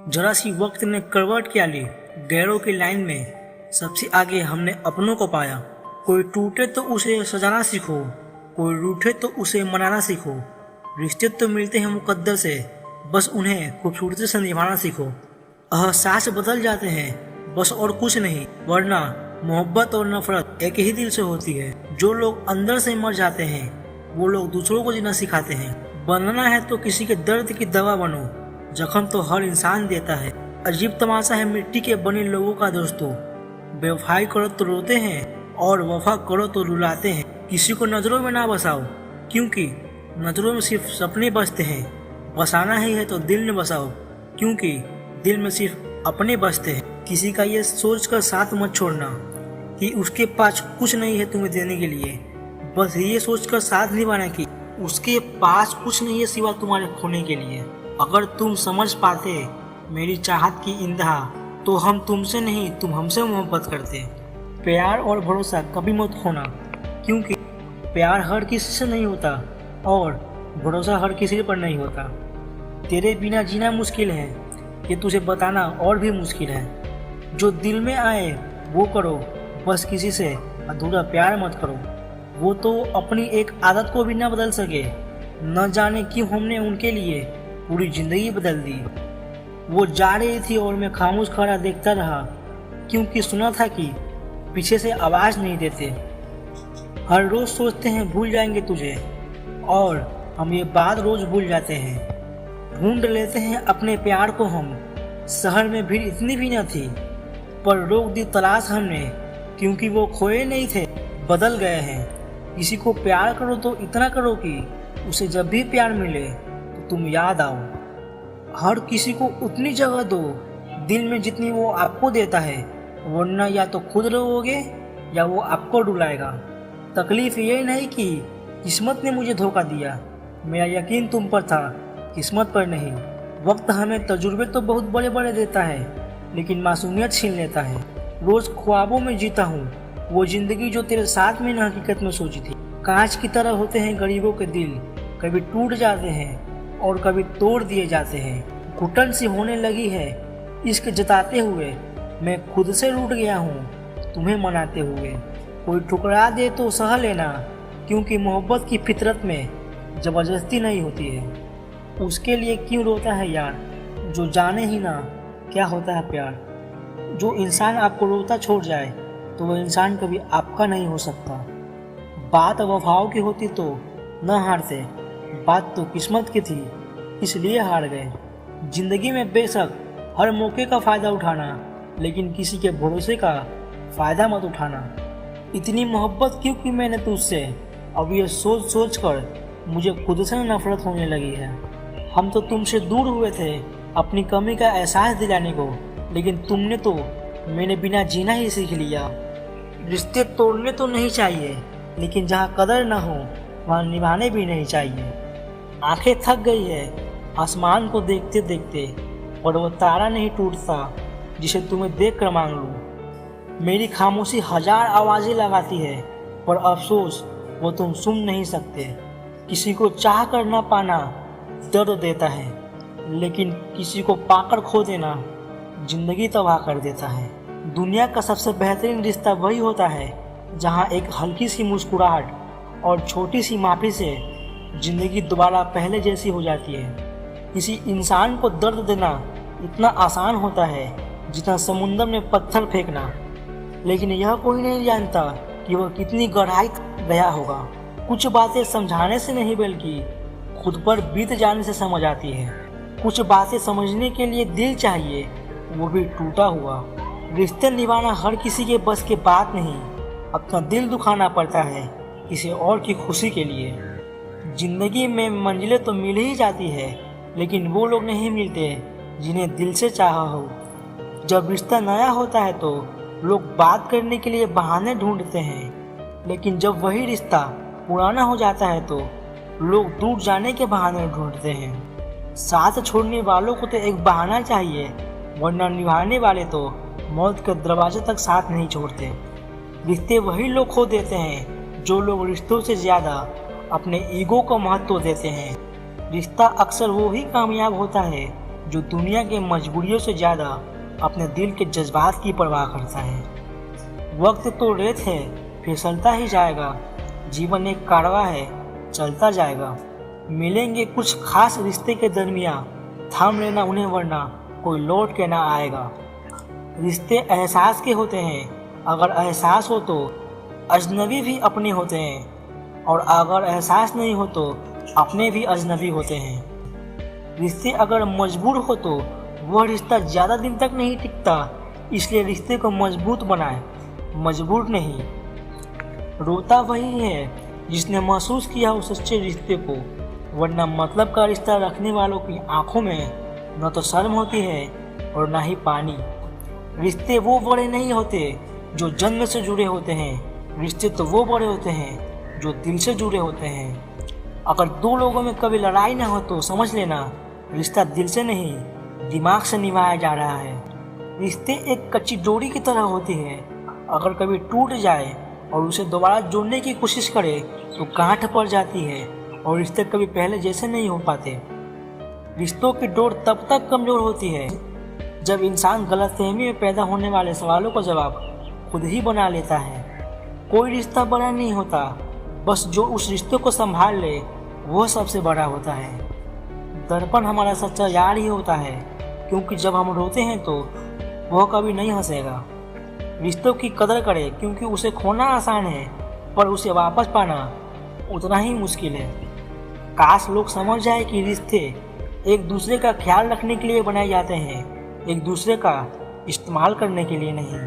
जरा सी वक्त ने करवट क्या ली, गैरों की लाइन में सबसे आगे हमने अपनों को पाया। कोई टूटे तो उसे सजाना सीखो, कोई रूठे तो उसे मनाना सीखो। रिश्ते तो मिलते हैं मुकद्दर से, बस उन्हें खूबसूरती से निभाना सीखो। एहसास बदल जाते हैं बस और कुछ नहीं, वरना मोहब्बत और नफरत एक ही दिल से होती है। जो लोग अंदर से मर जाते हैं वो लोग दूसरों को जीना सिखाते हैं। बनना है तो किसी के दर्द की दवा बनो, जख्म तो हर इंसान देता है। अजीब तमाशा है मिट्टी के बने लोगों का दोस्तों, बेवफाई करो तो रोते हैं और वफा करो तो रुलाते हैं। किसी को नजरों में ना बसाओ, क्योंकि नजरों में सिर्फ सपने बसते हैं। बसाना ही है तो दिल में बसाओ, क्योंकि दिल में सिर्फ अपने बसते हैं। किसी का ये सोच कर साथ मत छोड़ना कि उसके पास कुछ नहीं है तुम्हें देने के लिए। बस ये सोचकर साथ निभाना कि उसके पास कुछ नहीं है सिवा तुम्हारे खोने के लिए। अगर तुम समझ पाते मेरी चाहत की इंतहा, तो हम तुमसे नहीं तुम हमसे मोहब्बत करते। प्यार और भरोसा कभी मत खोना, क्योंकि प्यार हर किसी से नहीं होता और भरोसा हर किसी पर नहीं होता। तेरे बिना जीना मुश्किल है, ये तुझे बताना और भी मुश्किल है। जो दिल में आए वो करो, बस किसी से अधूरा प्यार मत करो। वो तो अपनी एक आदत को भी ना बदल सके, न जाने क्यों हमने उनके लिए पूरी जिंदगी बदल दी। वो जा रही थी और मैं खामोश खड़ा देखता रहा, क्योंकि सुना था कि पीछे से आवाज़ नहीं देते। हर रोज़ सोचते हैं भूल जाएंगे तुझे, और हम ये बात रोज़ भूल जाते हैं। ढूंढ लेते हैं अपने प्यार को हम, शहर में भीड़ इतनी भी न थी, पर रोक दी तलाश हमने, क्योंकि वो खोए नहीं थे, बदल गए हैं। किसी को प्यार करो तो इतना करो कि उसे जब भी प्यार मिले तो तुम याद आओ। हर किसी को उतनी जगह दो दिल में जितनी वो आपको देता है, वरना या तो खुद रोओगे या वो आपको रुलाएगा। तकलीफ ये नहीं कि किस्मत ने मुझे धोखा दिया, मेरा यकीन तुम पर था, किस्मत पर नहीं। वक्त हमें तजुर्बे तो बहुत बड़े बड़े देता है, लेकिन मासूमियत छीन लेता है। रोज़ ख्वाबों में जीता हूँ वो जिंदगी जो तेरे साथ में न हकीकत में सोची थी। कांच की तरह होते हैं गरीबों के दिल, कभी टूट जाते हैं और कभी तोड़ दिए जाते हैं। घुटन सी होने लगी है इश्क जताते हुए, मैं खुद से रूठ गया हूँ तुम्हें मनाते हुए। कोई ठुकरा दे तो सह लेना, क्योंकि मोहब्बत की फितरत में ज़बरदस्ती नहीं होती है। उसके लिए क्यों रोता है यार जो जाने ही ना क्या होता है प्यार। जो इंसान आपको रोता छोड़ जाए तो वह इंसान कभी आपका नहीं हो सकता। बात वफाओं की होती तो न हारते, बात तो किस्मत की थी इसलिए हार गए। जिंदगी में बेशक हर मौके का फ़ायदा उठाना, लेकिन किसी के भरोसे का फ़ायदा मत उठाना। इतनी मोहब्बत क्यों की मैंने तुझसे, अब ये सोच सोच कर मुझे खुद से नफरत होने लगी है। हम तो तुमसे दूर हुए थे अपनी कमी का एहसास दिलाने को, लेकिन तुमने तो मेरे बिना जीना ही सीख लिया। रिश्ते तोड़ने तो नहीं चाहिए, लेकिन जहाँ कदर न हो वहाँ निभाने भी नहीं चाहिए। आंखें थक गई है आसमान को देखते देखते, और वो तारा नहीं टूटता जिसे तुम्हें देख कर मांग लूँ। मेरी खामोशी हजार आवाज़ें लगाती है, पर अफसोस वो तुम सुन नहीं सकते। किसी को चाह कर न पाना दर्द देता है, लेकिन किसी को पाकर खो देना जिंदगी तबाह कर देता है। दुनिया का सबसे बेहतरीन रिश्ता वही होता है जहाँ एक हल्की सी मुस्कुराहट और छोटी सी माफ़ी से ज़िंदगी दोबारा पहले जैसी हो जाती है। किसी इंसान को दर्द देना इतना आसान होता है जितना समुंदर में पत्थर फेंकना, लेकिन यह कोई नहीं जानता कि वह कितनी गहराई गया होगा। कुछ बातें समझाने से नहीं बल्कि खुद पर बीत जाने से समझ आती है। कुछ बातें समझने के लिए दिल चाहिए, वो भी टूटा हुआ। रिश्ते निभाना हर किसी के बस की बात नहीं, अपना दिल दुखाना पड़ता है किसी और की खुशी के लिए। जिंदगी में मंजिलें तो मिल ही जाती है, लेकिन वो लोग नहीं मिलते जिन्हें दिल से चाहा हो। जब रिश्ता नया होता है तो लोग बात करने के लिए बहाने ढूंढते हैं, लेकिन जब वही रिश्ता पुराना हो जाता है तो लोग दूर जाने के बहाने ढूंढते हैं। साथ छोड़ने वालों को तो एक बहाना चाहिए, वरना निभाने वाले तो मौत के दरवाजे तक साथ नहीं छोड़ते। रिश्ते वही लोग खो देते हैं जो लोग रिश्तों से ज़्यादा अपने ईगो को महत्व देते हैं। रिश्ता अक्सर वो ही कामयाब होता है जो दुनिया के मजबूरियों से ज़्यादा अपने दिल के जज्बात की परवाह करता है। वक्त तो रेत है, फिसलता ही जाएगा। जीवन एक कारवां है, चलता जाएगा। मिलेंगे कुछ खास रिश्ते के दरमियाँ, थाम लेना उन्हें वरना कोई लौट के ना आएगा। रिश्ते एहसास के होते हैं, अगर एहसास हो तो अजनबी भी अपने होते हैं, और अगर एहसास नहीं हो तो अपने भी अजनबी होते हैं। रिश्ते अगर मजबूर हो तो वह रिश्ता ज़्यादा दिन तक नहीं टिकता, इसलिए रिश्ते को मजबूत बनाए, मजबूर नहीं। रोता वही है जिसने महसूस किया हो सच्चे रिश्ते को, वरना मतलब का रिश्ता रखने वालों की आंखों में न तो शर्म होती है और न ही पानी। रिश्ते वो बड़े नहीं होते जो जन्म से जुड़े होते हैं, रिश्ते तो वो बड़े होते हैं जो दिल से जुड़े होते हैं। अगर दो लोगों में कभी लड़ाई ना हो तो समझ लेना रिश्ता दिल से नहीं, दिमाग से निभाया जा रहा है। रिश्ते एक कच्ची डोरी की तरह होती है, अगर कभी टूट जाए और उसे दोबारा जोड़ने की कोशिश करे तो गांठ पड़ जाती है और रिश्ते कभी पहले जैसे नहीं हो पाते। रिश्तों की डोर तब तक कमजोर होती है जब इंसान गलतफहमी में पैदा होने वाले सवालों का जवाब खुद ही बना लेता है। कोई रिश्ता बड़ा नहीं होता, बस जो उस रिश्ते को संभाल ले वह सबसे बड़ा होता है। दर्पण हमारा सच्चा यार ही होता है, क्योंकि जब हम रोते हैं तो वह कभी नहीं हंसेगा। रिश्तों की कदर करें, क्योंकि उसे खोना आसान है पर उसे वापस पाना उतना ही मुश्किल है। काश लोग समझ जाए कि रिश्ते एक दूसरे का ख्याल रखने के लिए बनाए जाते हैं, एक दूसरे का इस्तेमाल करने के लिए नहीं।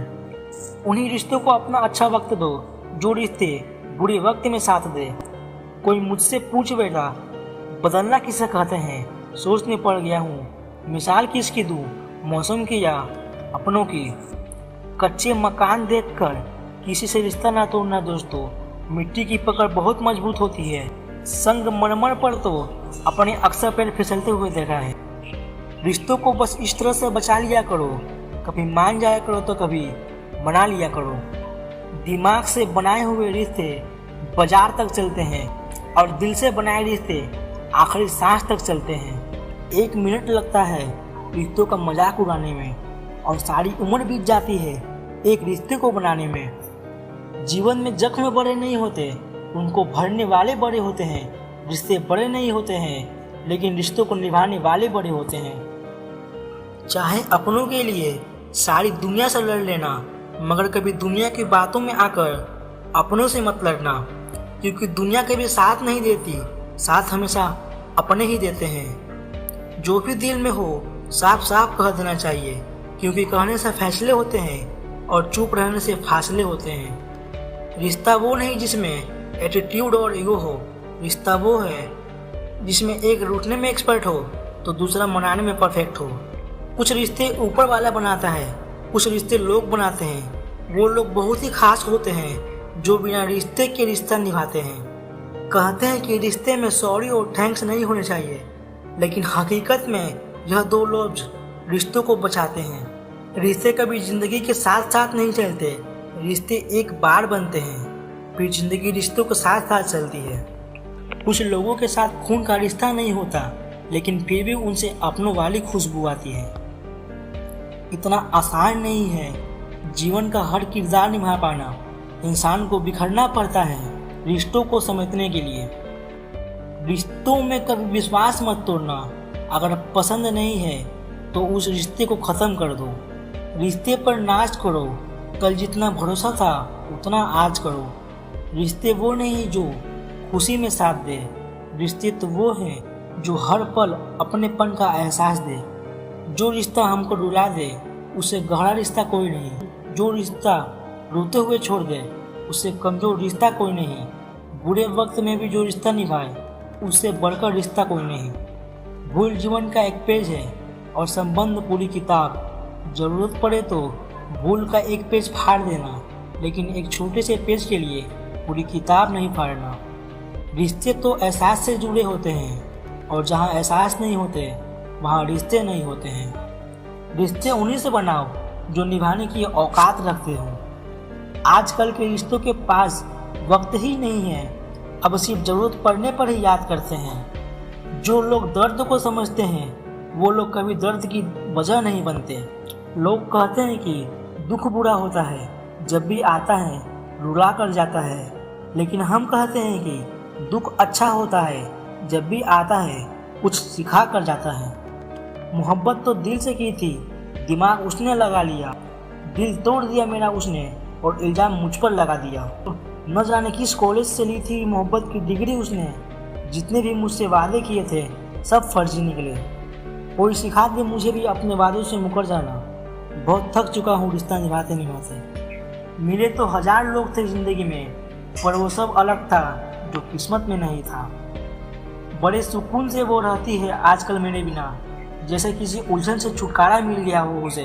उन्हीं रिश्तों को अपना अच्छा वक्त दो जो रिश्ते बुरे वक्त में साथ दे। कोई मुझसे पूछ बैठा बदलना किसे कहते हैं, सोचने पड़ गया हूँ मिसाल किसकी दूँ, मौसम की या अपनों की। कच्चे मकान देखकर किसी से रिश्ता ना तोड़ना दोस्तों, मिट्टी की पकड़ बहुत मजबूत होती है। संगमरमर पर तो अपने अक्सर पैर फिसलते हुए देखा है। रिश्तों को बस इस तरह से बचा लिया करो, कभी मान जाया करो तो कभी बना लिया करो। दिमाग से बनाए हुए रिश्ते बाजार तक चलते हैं और दिल से बनाए रिश्ते आखिरी सांस तक चलते हैं। 1 मिनट लगता है रिश्तों का मजाक उड़ाने में और सारी उम्र बीत जाती है एक रिश्ते को बनाने में। जीवन में जख्म बड़े नहीं होते, उनको भरने वाले बड़े होते हैं। रिश्ते बड़े नहीं होते हैं, लेकिन रिश्तों को निभाने वाले बड़े होते हैं। चाहे अपनों के लिए सारी दुनिया से लड़ लेना, मगर कभी दुनिया की बातों में आकर अपनों से मत लड़ना, क्योंकि दुनिया कभी साथ नहीं देती, साथ हमेशा अपने ही देते हैं। जो भी दिल में हो साफ साफ कह देना चाहिए, क्योंकि कहने से फैसले होते हैं और चुप रहने से फासले होते हैं। रिश्ता वो नहीं जिसमें एटीट्यूड और ईगो हो, रिश्ता वो है जिसमें एक रूठने में एक्सपर्ट हो तो दूसरा मनाने में परफेक्ट हो। कुछ रिश्ते ऊपर वाला बनाता है, कुछ रिश्ते लोग बनाते हैं। वो लोग बहुत ही खास होते हैं जो बिना रिश्ते के रिश्ता निभाते हैं। कहते हैं कि रिश्ते में सॉरी और थैंक्स नहीं होने चाहिए, लेकिन हकीकत में यह 2 लफ्ज रिश्तों को बचाते हैं। रिश्ते कभी जिंदगी के साथ साथ नहीं चलते, रिश्ते एक बार बनते हैं, फिर जिंदगी रिश्तों के साथ साथ चलती है। कुछ लोगों के साथ खून का रिश्ता नहीं होता, लेकिन फिर भी उनसे अपनों वाली खुशबू आती है। इतना आसान नहीं है जीवन का हर किरदार निभा पाना, इंसान को बिखरना पड़ता है रिश्तों को समेटने के लिए। रिश्तों में कभी विश्वास मत तोड़ना, अगर पसंद नहीं है तो उस रिश्ते को ख़त्म कर दो। रिश्ते पर नाच करो, कल जितना भरोसा था उतना आज करो। रिश्ते वो नहीं जो खुशी में साथ दे, रिश्ते तो वो हैं जो हर पल अपनेपन का एहसास दे। जो रिश्ता हमको रुला दे उससे गहरा रिश्ता कोई नहीं। जो रिश्ता रोते हुए छोड़ दे उससे कमजोर रिश्ता कोई नहीं। बुरे वक्त में भी जो रिश्ता निभाए उससे बढ़कर रिश्ता कोई नहीं। भूल जीवन का एक पेज है और संबंध पूरी किताब। जरूरत पड़े तो भूल का एक पेज फाड़ देना, लेकिन एक छोटे से पेज के लिए पूरी किताब नहीं फाड़ना। रिश्ते तो एहसास से जुड़े होते हैं, और जहाँ एहसास नहीं होते वहाँ रिश्ते नहीं होते हैं। रिश्ते उन्हीं से बनाओ जो निभाने की औकात रखते हो। आजकल के रिश्तों के पास वक्त ही नहीं है, अब सिर्फ ज़रूरत पड़ने पर ही याद करते हैं। जो लोग दर्द को समझते हैं वो लोग कभी दर्द की वजह नहीं बनते। लोग कहते हैं कि दुख बुरा होता है, जब भी आता है रुला कर जाता है, लेकिन हम कहते हैं कि दुख अच्छा होता है, जब भी आता है कुछ सिखा कर जाता है। मोहब्बत तो दिल से की थी, दिमाग उसने लगा लिया, दिल तोड़ दिया मेरा उसने और इल्ज़ाम मुझ पर लगा दिया। न जाने किस कॉलेज से ली थी मोहब्बत की डिग्री उसने, जितने भी मुझसे वादे किए थे सब फर्जी निकले। कोई सिखा दे मुझे भी अपने वादों से मुकर जाना, बहुत थक चुका हूँ रिश्ता निभाते निभाते। मिले तो 1000 लोग थे ज़िंदगी में, पर वो सब अलग था जो किस्मत में नहीं था। बड़े सुकून से वो रहती है आजकल मेरे बिना, जैसे किसी उलझन से छुटकारा मिल गया हो उसे।